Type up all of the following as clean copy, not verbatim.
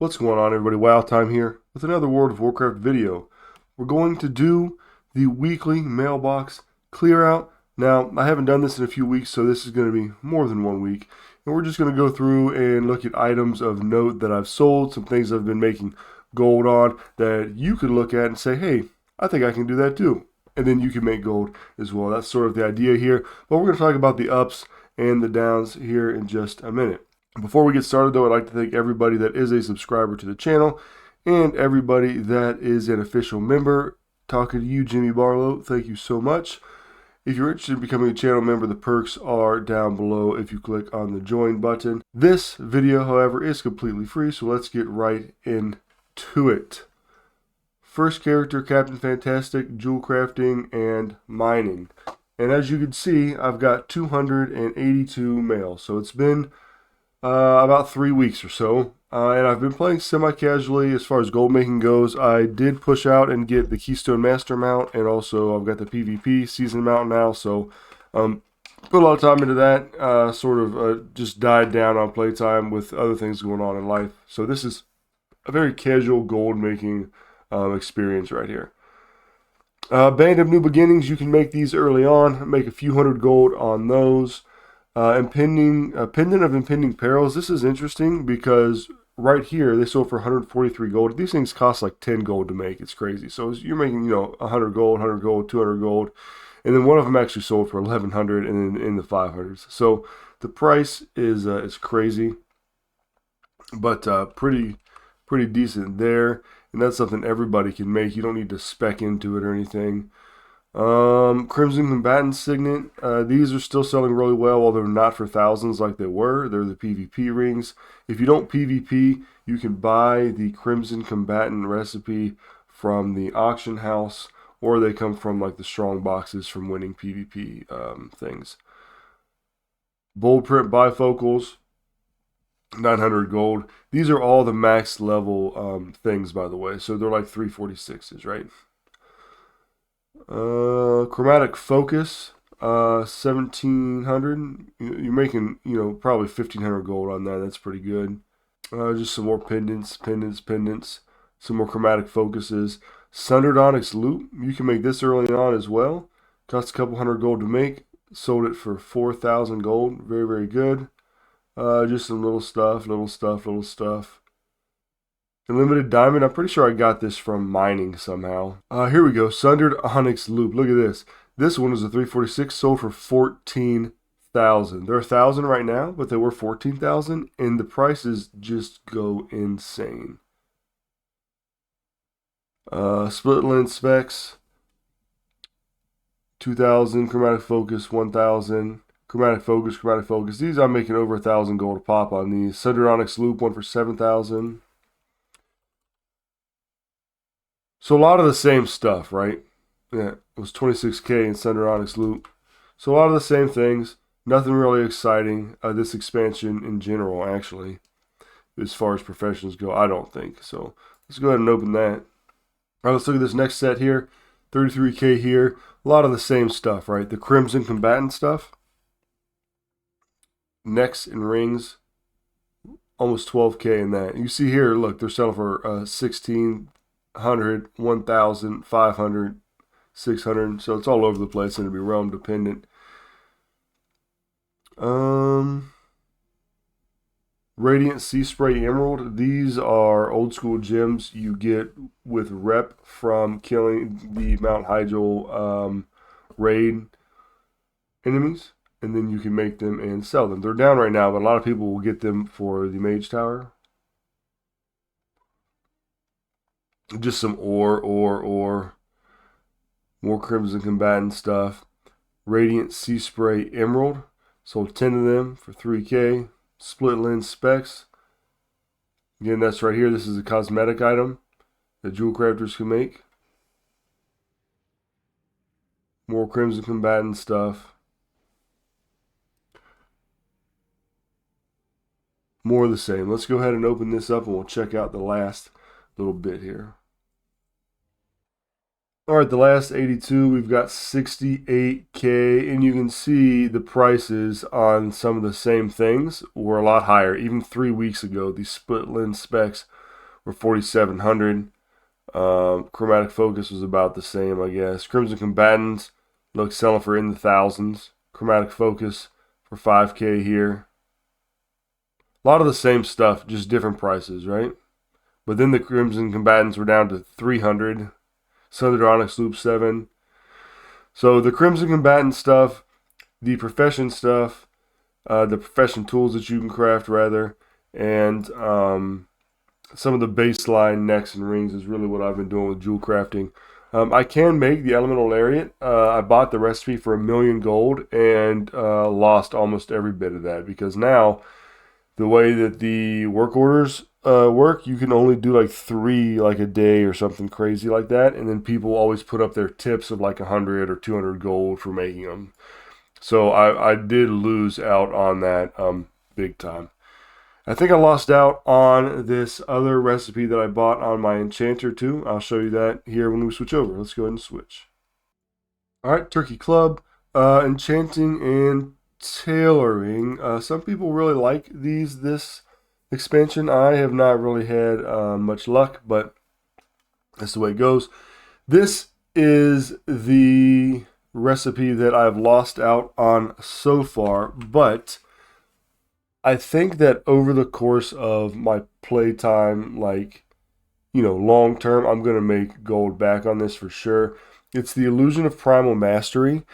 What's going on, everybody? Wow Time here with another World of Warcraft video. We're going to do the weekly mailbox clear out. Now, I haven't done this in a few weeks, so this is going to be more than 1 week. And we're just going to go through and look at items of note that I've sold, some things I've been making gold on that you could look at and say, hey, I think I can do that too. And then you can make gold as well. That's sort of the idea here. But we're going to talk about the ups and the downs here in just a minute. Before we get started, though, I'd like to thank everybody that is a subscriber to the channel and everybody that is an official member. Talking to you, Jimmy Barlow, thank you so much. If you're interested in becoming a channel member, the perks are down below if you click on the join button. This video, however, is completely free, so let's get right into it. First character, Captain Fantastic, jewel crafting, and mining. And as you can see, I've got 282 mail, so it's been about 3 weeks or so, and I've been playing semi-casually as far as gold making goes. I did push out and get the Keystone Master mount, and also I've got the PvP season mount now, so put a lot of time into that, just died down on playtime with other things going on in life. So this is a very casual gold making experience right here. Band of New Beginnings, you can make these early on, make a few hundred gold on those. Pendant of Impending Perils. This is interesting because right here they sold for 143 gold. These things cost like 10 gold to make. It's crazy. So you're making, 100 gold, 100 gold, 200 gold. And then one of them actually sold for 1100 and then in the 500s. So the price is crazy, but pretty decent there. And that's something everybody can make. You don't need to spec into it or anything. Crimson Combatant Signet, these are still selling really well, while they're not for thousands like they were. They're the PvP rings. If you don't PvP, you can buy the Crimson Combatant recipe from the auction house, or they come from like the strong boxes from winning PvP things. Bold print bifocals, 900 gold. These are all the max level things, by the way, so they're like 346s, right? Chromatic focus, 1700. You're making, probably 1500 gold on that. That's pretty good. Just some more pendants. Some more chromatic focuses. Sundered Onyx loop. You can make this early on as well. Costs a couple hundred gold to make. Sold it for 4,000 gold. Very, very good. Just some little stuff. Limited diamond. I'm pretty sure I got this from mining somehow. Here we go. Sundered Onyx loop. Look at this. This one is a 346, sold for 14,000. They're 1,000 right now, but they were 14,000, and the prices just go insane. Split lens specs, 2,000. Chromatic focus, 1,000. Chromatic focus. These I'm making over 1,000 gold a pop on these. Sundered Onyx loop, one for 7,000. So a lot of the same stuff, right? Yeah, it was 26k in Sundered Onyx loop. So a lot of the same things. Nothing really exciting. This expansion in general, actually, as far as professions go, I don't think. So let's go ahead and open that. All right, let's look at this next set here. 33k here. A lot of the same stuff, right? The Crimson Combatant stuff. Necks and rings. Almost 12k in that. You see here, look, they're selling for 1,600, 1,000, 500, 600. So it's all over the place, and it'll be realm dependent. Radiant Sea Spray Emerald. These are old school gems you get with rep from killing the Mount Hyjal raid enemies, and then you can make them and sell them. They're down right now, but a lot of people will get them for the Mage Tower. Just some ore. More Crimson Combatant stuff. Radiant Sea Spray Emerald. Sold 10 of them for 3k. Split lens specs. Again, that's right here. This is a cosmetic item that jewel crafters can make. More Crimson Combatant stuff. More of the same. Let's go ahead and open this up and we'll check out the last little bit here. All right, the last 82, we've got 68k, and you can see the prices on some of the same things were a lot higher. Even 3 weeks ago, these split lens specs were 4,700. Chromatic Focus was about the same, I guess. Crimson Combatants look selling for in the thousands. Chromatic Focus for 5K here. A lot of the same stuff, just different prices, right? But then the Crimson Combatants were down to 300. Sundered Onyx Loop 7. So the Crimson Combatant stuff, the Profession stuff, the Profession tools that you can craft, rather, and some of the baseline necks and rings is really what I've been doing with jewel crafting. I can make the Elemental Lariat. I bought the recipe for 1,000,000 gold and lost almost every bit of that, because now the way that the work orders work, you can only do like 3 like a day or something crazy like that, and then people always put up their tips of like 100 or 200 gold for making them. So I did lose out on that big time. I think I lost out on this other recipe that I bought on my Enchanter too. I'll show you that here when we switch over. Let's go ahead and switch. All right, Turkey Club, Enchanting and Tailoring. Some people really like this expansion. I have not really had much luck, but that's the way it goes. This is the recipe that I've lost out on so far, but I think that over the course of my playtime, like, long term, I'm going to make gold back on this for sure. It's the Illusion of Primal Mastery.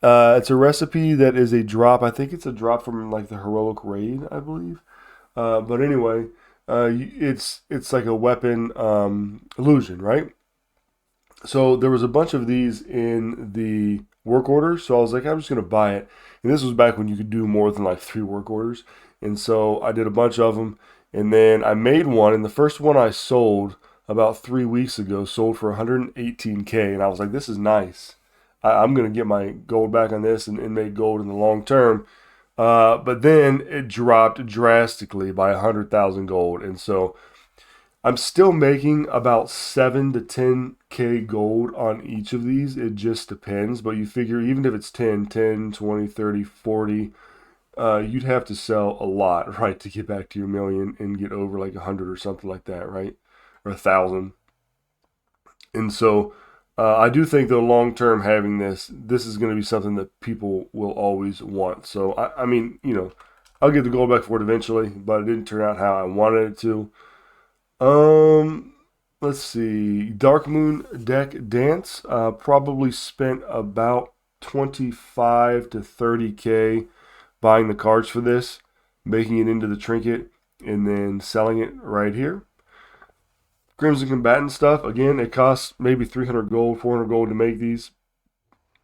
It's a recipe that is a drop. I think it's a drop from like the Heroic Raid, I believe. But anyway, it's like a weapon illusion, right? So there was a bunch of these in the work orders, so I was like, I'm just going to buy it. And this was back when you could do more than like 3 work orders. And so I did a bunch of them, and then I made one, and the first one I sold about 3 weeks ago sold for 118K, and I was like, this is nice. I'm going to get my gold back on this and make gold in the long term. But then it dropped drastically by 100,000 gold, and so I'm still making about 7 to 10K gold on each of these. It just depends, but you figure even if it's 10, 20, 30, 40, you'd have to sell a lot, right, to get back to your 1,000,000 and get over like 100 or something like that, right, or 1,000. And so I do think, though, long term, having this is going to be something that people will always want. So I mean, I'll get the gold back for it eventually, but it didn't turn out how I wanted it to. Let's see. Dark Moon Deck Dance. Probably spent about 25 to 30K buying the cards for this, making it into the trinket, and then selling it right here. Crimson Combatant stuff. Again, it costs maybe 300 gold, 400 gold to make these.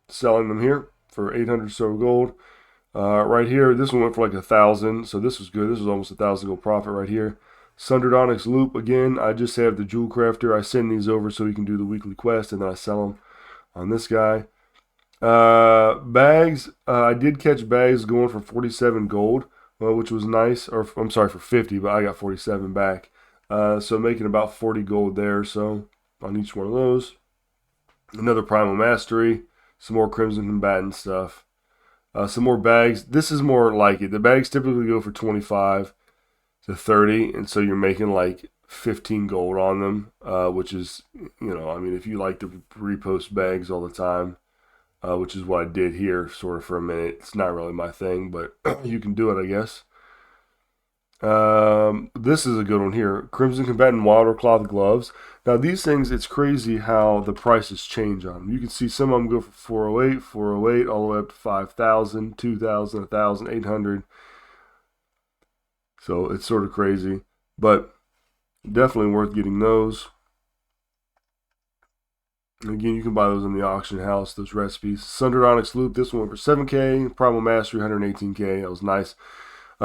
Selling them here for 800 or so gold. Right here, this one went for like 1,000, so this was good. This was almost 1,000 gold profit right here. Sundered Onyx Loop. Again, I just have the Jewel Crafter. I send these over so he can do the weekly quest, and then I sell them on this guy. Bags. I did catch bags going for 47 gold, which was nice. Or I'm sorry, for 50, but I got 47 back. So making about 40 gold there, so on each one of those. Another Primal Mastery. Some more Crimson Combatant stuff. Some more bags. This is more like it. The bags typically go for 25 to 30, and so you're making like 15 gold on them, which is, I mean, if you like to repost bags all the time, which is what I did here sort of for a minute. It's not really my thing, but you can do it, I guess. This is a good one here. Crimson Combatant Water Cloth Gloves. Now these things, it's crazy how the prices change on them. You can see some of them go for 408, all the way up to 5,000, 2,000, 1,000, 800. So it's sort of crazy, but definitely worth getting those. And again, you can buy those in the auction house, those recipes. Sundered Onyx Loop, this one went for 7K. Primal Mastery, 118K. That was nice.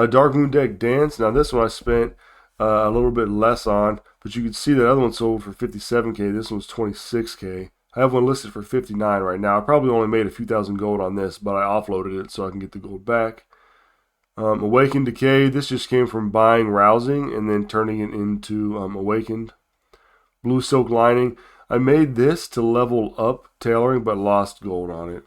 Dark Moon Deck Dance. Now this one I spent a little bit less on, but you can see that other one sold for 57K. This one was 26K. I have one listed for 59 right now. I probably only made a few thousand gold on this, but I offloaded it so I can get the gold back. Awakened Decay. This just came from buying Rousing and then turning it into Awakened. Blue Silk Lining. I made this to level up Tailoring, but lost gold on it.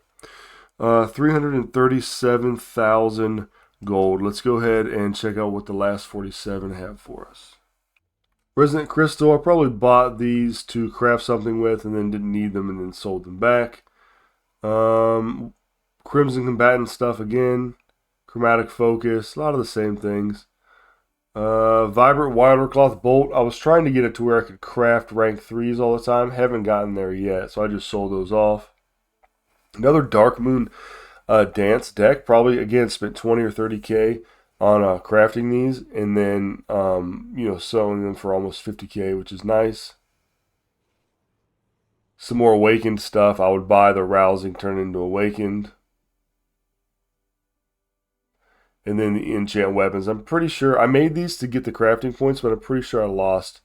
337,000 gold. Let's go ahead and check out what the last 47 have for us. Resonant Crystal, I probably bought these to craft something with and then didn't need them and then sold them back. Crimson Combatant stuff again. Chromatic Focus, a lot of the same things. Vibrant Wildercloth Bolt. I was trying to get it to where I could craft rank 3s all the time. Haven't gotten there yet, so I just sold those off. Another Dark Moon Dance deck. Probably, again, spent 20 or 30k on crafting these, and then, selling them for almost 50k, which is nice. Some more Awakened stuff. I would buy the Rousing, turn into Awakened. And then the enchant weapons. I'm pretty sure I made these to get the crafting points, but I'm pretty sure I lost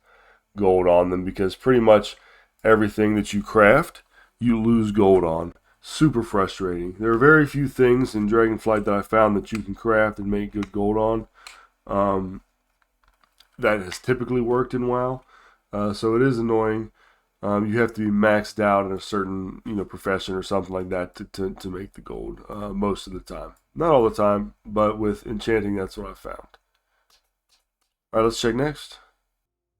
gold on them because pretty much everything that you craft, you lose gold on. Super frustrating. There are very few things in Dragonflight that I found that you can craft and make good gold on. That has typically worked in WoW. So it is annoying. You have to be maxed out in a certain profession or something like that to make the gold most of the time. Not all the time, but with enchanting, that's what I found. All right, let's check next.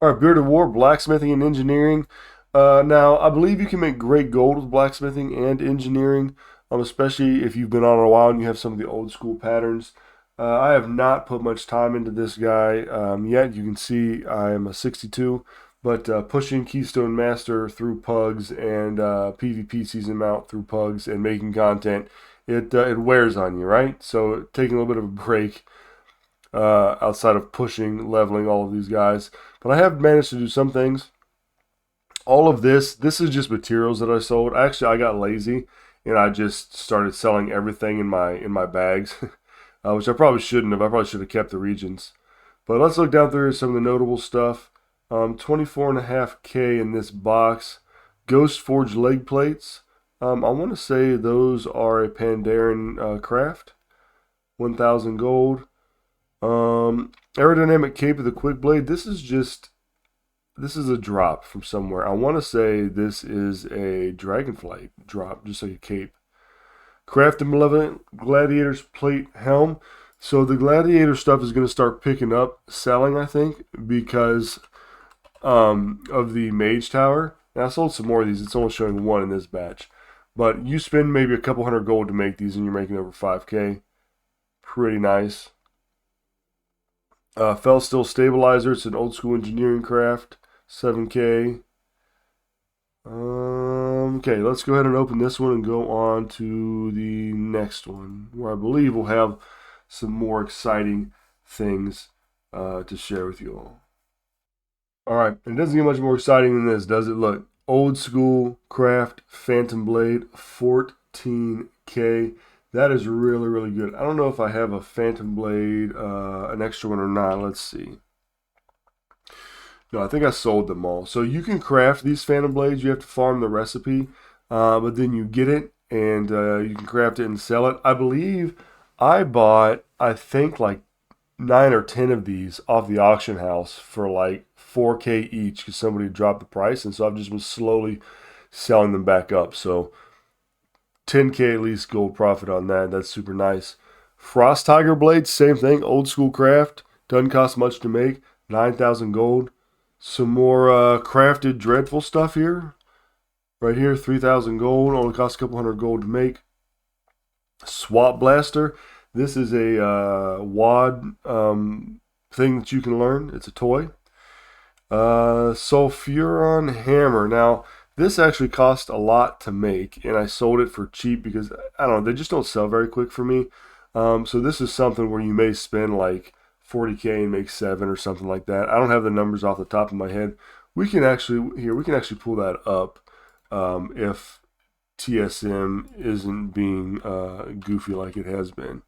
All right, Beard of War, Blacksmithing and Engineering. Now, I believe you can make great gold with Blacksmithing and Engineering, especially if you've been on a while and you have some of the old school patterns. I have not put much time into this guy yet. You can see I am a 62. But pushing Keystone Master through pugs and PvP season mount through pugs and making content, it wears on you, right? So taking a little bit of a break outside of pushing, leveling all of these guys. But I have managed to do some things. All of this is just materials that I sold. Actually, I got lazy and I just started selling everything in my bags, which I probably shouldn't have. I probably should have kept the regions. But let's look down through some of the notable stuff. 24.5k in this box. Ghost Forge leg plates. I want to say those are a Pandaren craft. 1,000 gold. Aerodynamic cape of the quick blade. This is a drop from somewhere. I want to say this is a Dragonflight drop, just like a cape. Craft and Malevolent Gladiator's plate helm. So the Gladiator stuff is going to start picking up selling, I think, because of the Mage Tower. Now, I sold some more of these. It's only showing one in this batch. But you spend maybe a couple hundred gold to make these, and you're making over 5k. Pretty nice. Fell Steel Stabilizer. It's an old school engineering craft. 7k. Okay, let's go ahead and open this one and go on to the next one, where I believe we'll have some more exciting things to share with you all. Alright, it doesn't get much more exciting than this, does it? Look, old school craft Phantom Blade, 14k. That is really, really good. I don't know if I have a Phantom Blade, an extra one or not. Let's see. No, I think I sold them all. So you can craft these Phantom Blades. You have to farm the recipe, but then you get it, and you can craft it and sell it. I believe I bought, I think, like 9 or 10 of these off the auction house for like 4k each because somebody dropped the price, and so I've just been slowly selling them back up. So 10k at least gold profit on that. That's super nice. Frost Tiger Blades, same thing, old school craft. Doesn't cost much to make. 9,000 gold. Some more crafted Dreadful stuff here. Right here, 3,000 gold. Only costs a couple hundred gold to make. Swap Blaster. This is a WAD thing that you can learn. It's a toy. Sulfuron Hammer. Now, this actually cost a lot to make, and I sold it for cheap because, I don't know, they just don't sell very quick for me. So this is something where you may spend like 40k and make 7 or something like that. I don't have the numbers off the top of my head. We can actually pull that up if TSM isn't being goofy like it has been.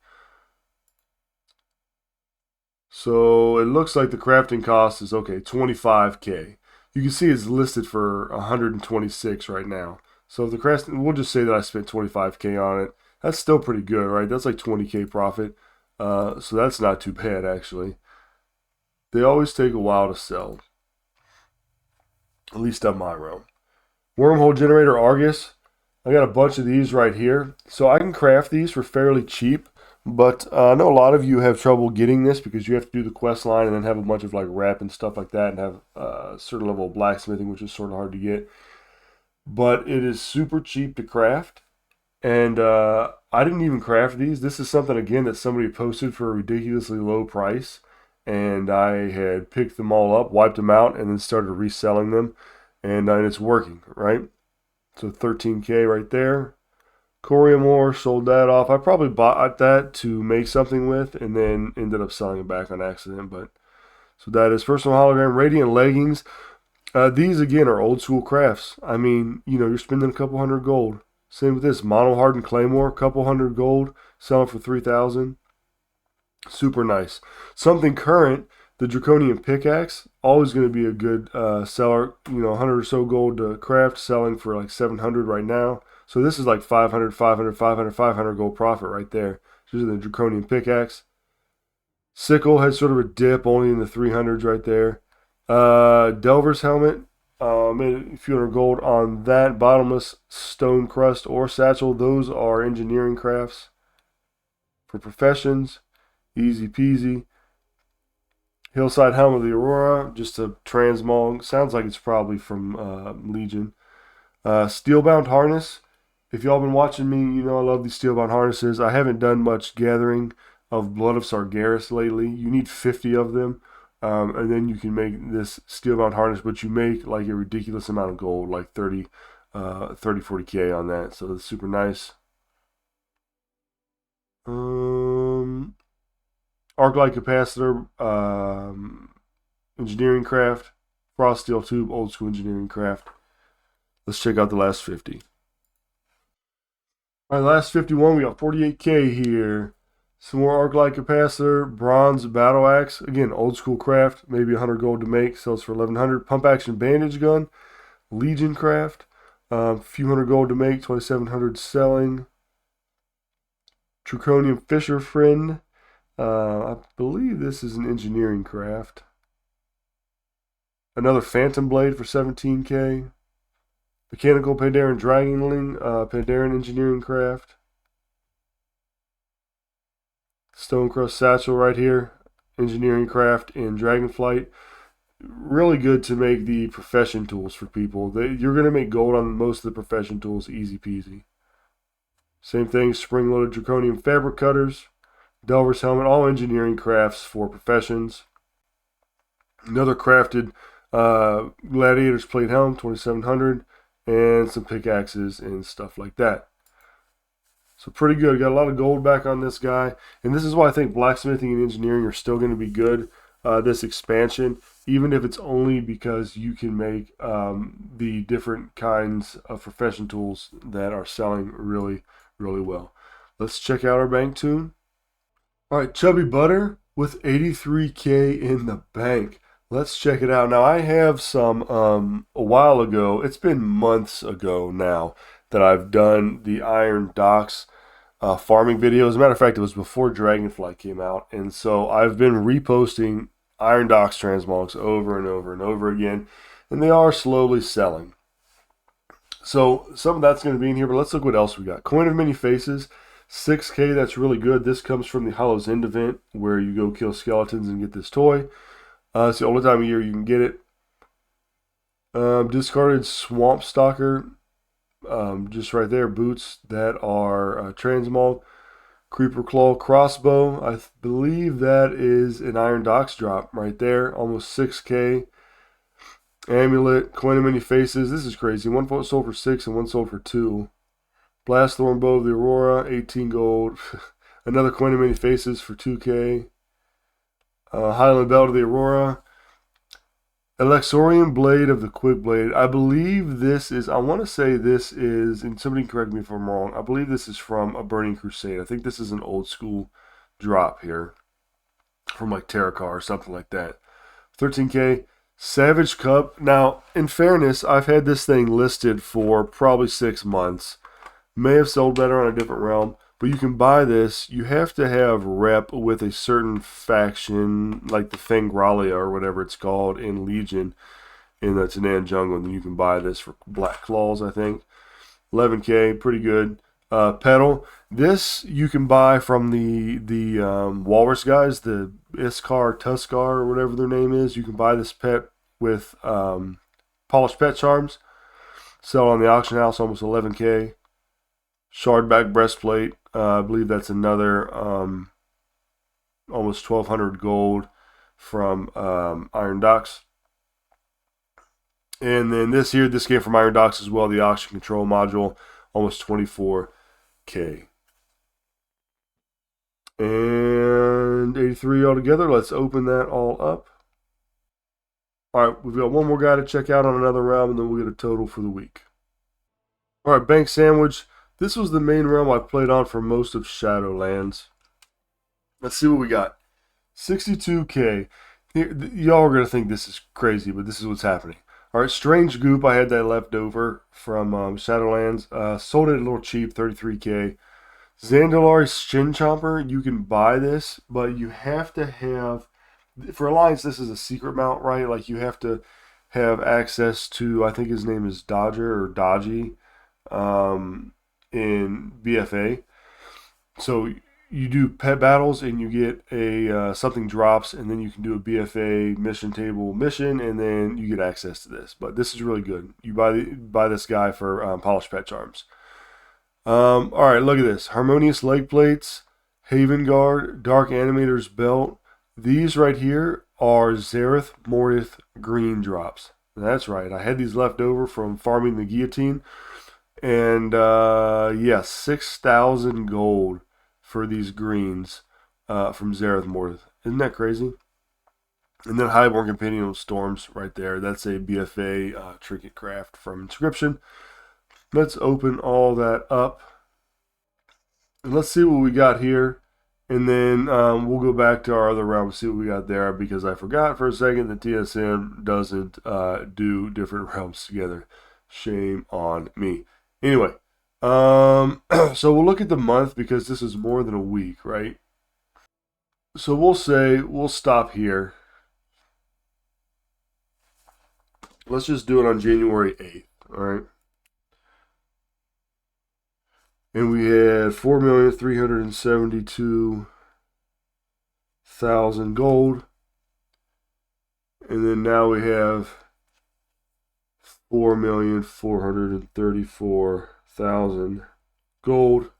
So it looks like the crafting cost is, okay, 25k. You can see it's listed for 126 right now. So if the crafting, we'll just say that I spent 25k on it. That's still pretty good, right? That's like 20k profit. So that's not too bad, actually. They always take a while to sell. At least on my realm. Wormhole Generator Argus. I got a bunch of these right here. So I can craft these for fairly cheap But I know a lot of you have trouble getting this because you have to do the quest line and then have a bunch of like rep and stuff like that and have a certain level of blacksmithing, which is sort of hard to get. But it is super cheap to craft. And I didn't even craft these. This is something, again, that somebody posted for a ridiculously low price. And I had picked them all up, wiped them out, and then started reselling them. And it's working, right? So 13K right there. Coriamore, sold that off. I probably bought that to make something with and then ended up selling it back on accident. But so that is personal hologram, radiant leggings. These again are old school crafts. I mean, you're spending a couple hundred gold. Same with this mono hardened claymore, couple hundred gold, selling for 3,000. Super nice. Something current, the draconian pickaxe, always going to be a good seller. 100 or so gold to craft, selling for like 700 right now. So this is like 500, 500, 500, 500 gold profit right there. This is the draconian pickaxe. Sickle has sort of a dip, only in the 300s right there. Delver's helmet, made a few hundred gold on that. Bottomless stone crust or satchel, those are engineering crafts. For professions, easy peasy. Hillside helmet of the Aurora, just a transmog. Sounds like it's probably from Legion. Steelbound harness. If y'all been watching me, you know I love these steelbound harnesses. I haven't done much gathering of Blood of Sargeras lately. You need 50 of them. And then you can make this steelbound harness, but you make like a ridiculous amount of gold, like 40K on that. So it's super nice. Arc light capacitor, engineering craft, frost steel tube, old school engineering craft. Let's check out the last 50. All right, last 51, we got 48K here. Some more arc light capacitor, bronze battle axe. Again, old school craft, maybe 100 gold to make, sells for 1100. Pump action bandage gun, Legion craft, a few hundred gold to make, 2700 selling. Draconian Fisher Friend, I believe this is an engineering craft. Another Phantom Blade for 17K. Mechanical Pandaren Dragonling, Pandaren engineering craft. Stonecrust Satchel right here, engineering craft in Dragonflight. Really good to make the profession tools for people. You're going to make gold on most of the profession tools, easy peasy. Same thing, spring-loaded draconian fabric cutters, Delver's helmet, all engineering crafts for professions. Another crafted gladiator's plate helm, 2700, and some pickaxes and stuff like that. So pretty good. Got a lot of gold back on this guy. And this is why I think blacksmithing and engineering are still going to be good, this expansion, even if it's only because you can make the different kinds of profession tools that are selling really, really well. Let's check out our bank Toon. All right, Chubby Butter with 83K in the bank. Let's check it out. Now, I have some a while ago. It's been months ago now that I've done the Iron Docks farming video. As a matter of fact, it was before Dragonflight came out. And so I've been reposting Iron Docks transmogs over and over and over again. And they are slowly selling. So some of that's going to be in here, but let's look what else we got. Coin of Many Faces, 6K, that's really good. This comes from the Hollow's End event where you go kill skeletons and get this toy. It's the only time of year you can get it. Discarded Swamp Stalker, just right there. Boots that are transmog. Creeper Claw Crossbow, I believe that is an Iron Docks drop right there. Almost 6K. Amulet, Coin of Many Faces. This is crazy. One sold for 6 and one sold for 2. Blastthorn Bow of the Aurora, 18 gold. Another Coin of Many Faces for 2K. Highland Belt of the Aurora. Elexorian Blade of the Quick Blade. I believe this is, I want to say this is, and somebody can correct me if I'm wrong, I believe this is from a Burning Crusade. I think this is an old school drop here from like Terracar or something like that. 13K. Savage Cup. Now, in fairness, I've had this thing listed for probably 6 months. May have sold better on a different realm, but you can buy this. You have to have rep with a certain faction, like the Fangralia or whatever it's called in Legion in the Tanan Jungle, and then you can buy this for Black Claws, I think. 11K, pretty good. pedal. This you can buy from the Walrus guys, the Iskar, Tuskar, or whatever their name is. You can buy this pet with polished pet charms. Sell on the auction house, almost 11K. Shardback breastplate. I believe that's another almost 1,200 gold from Iron Docks. And then this came from Iron Docks as well. The auction control module, almost 24K. And 83 altogether. Let's open that all up. All right, we've got one more guy to check out on another realm, and then we'll get a total for the week. All right, Bank Sandwich. This was the main realm I played on for most of Shadowlands. Let's see what we got. 62K. Y'all are going to think this is crazy, but this is what's happening. All right, Strange Goop. I had that left over from Shadowlands. Sold it a little cheap, 33K. Zandalari Shin Chomper. You can buy this, but you have to have... For Alliance, this is a secret mount, right? Like, you have to have access to, I think his name is Dodger or Dodgy in BFA. So you do pet battles and you get a something drops, and then you can do a BFA mission table mission, and then you get access to this. But this is really good. You buy this guy for polished pet charms. All right, look at this. Harmonious leg plates, Haven Guard, Dark Animator's belt. These right here are Zareth Mortith green drops. That's right. I had these left over from farming the guillotine. And, yeah, 6,000 gold for these greens from Zareth Mortith. Isn't that crazy? And then Highborn Companion of Storms right there. That's a BFA trinket craft from Inscription. Let's open all that up. And let's see what we got here. And then we'll go back to our other realm and see what we got there, because I forgot for a second that TSM doesn't do different realms together. Shame on me. Anyway, so we'll look at the month, because this is more than a week, right? So we'll stop here. Let's just do it on January 8th, all right? And we had 4,372,000 gold. And then now we have 4,434,000 gold.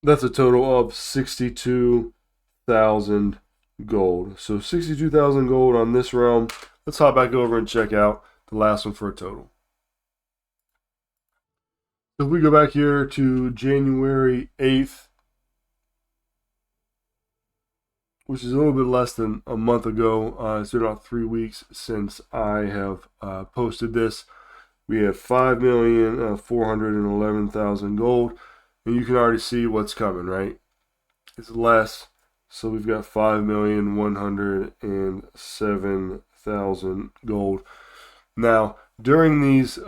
That's a total of 62,000 gold. So 62,000 gold on this realm. Let's hop back over and check out the last one for a total. If we go back here to January 8th, which is a little bit less than a month ago, it's been about 3 weeks since I have posted this. We had 5,411,000 gold, and you can already see what's coming, right? It's less, so we've got 5,107,000 gold. Now, during these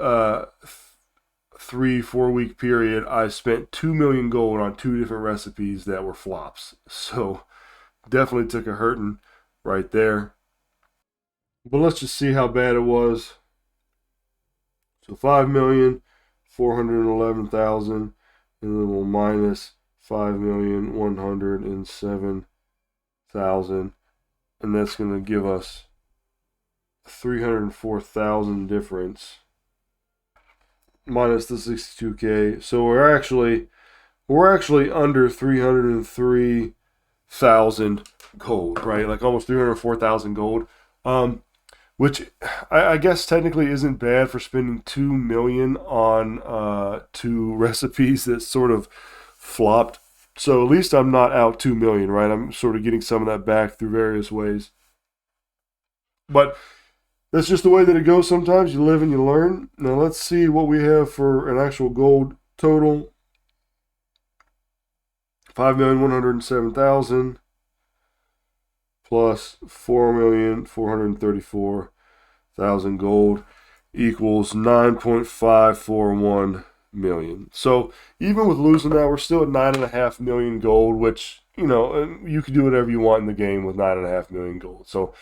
3-4 week period, I spent 2 million gold on 2 different recipes that were flops. So definitely took a hurting right there. But let's just see how bad it was. So 5,411,000, and then we'll minus 5,107,000, and that's going to give us 304,000 difference. Minus the 62K, so we're actually under 303,000 gold, right? Like almost 304,000 gold, which I guess technically isn't bad for spending 2 million on 2 recipes that sort of flopped. So at least I'm not out 2 million, right? I'm sort of getting some of that back through various ways. But that's just the way that it goes sometimes. You live and you learn. Now let's see what we have for an actual gold total. 5,107,000 plus 4,434,000 gold equals 9.541 million. So even with losing that, we're still at 9.5 million gold, which, you know, you can do whatever you want in the game with 9.5 million gold. So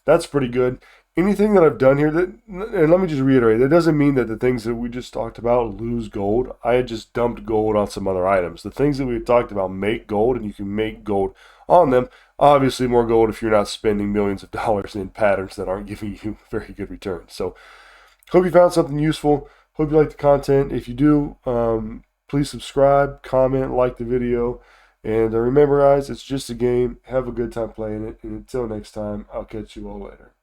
that's pretty good. anything that I've done here, and let me just reiterate, that doesn't mean that the things that we just talked about lose gold. I had just dumped gold on some other items. The things that we talked about make gold, and you can make gold on them. Obviously, more gold if you're not spending millions of dollars in patterns that aren't giving you very good returns. So, hope you found something useful. Hope you like the content. If you do, please subscribe, comment, like the video. And remember, guys, it's just a game. Have a good time playing it. And until next time, I'll catch you all later.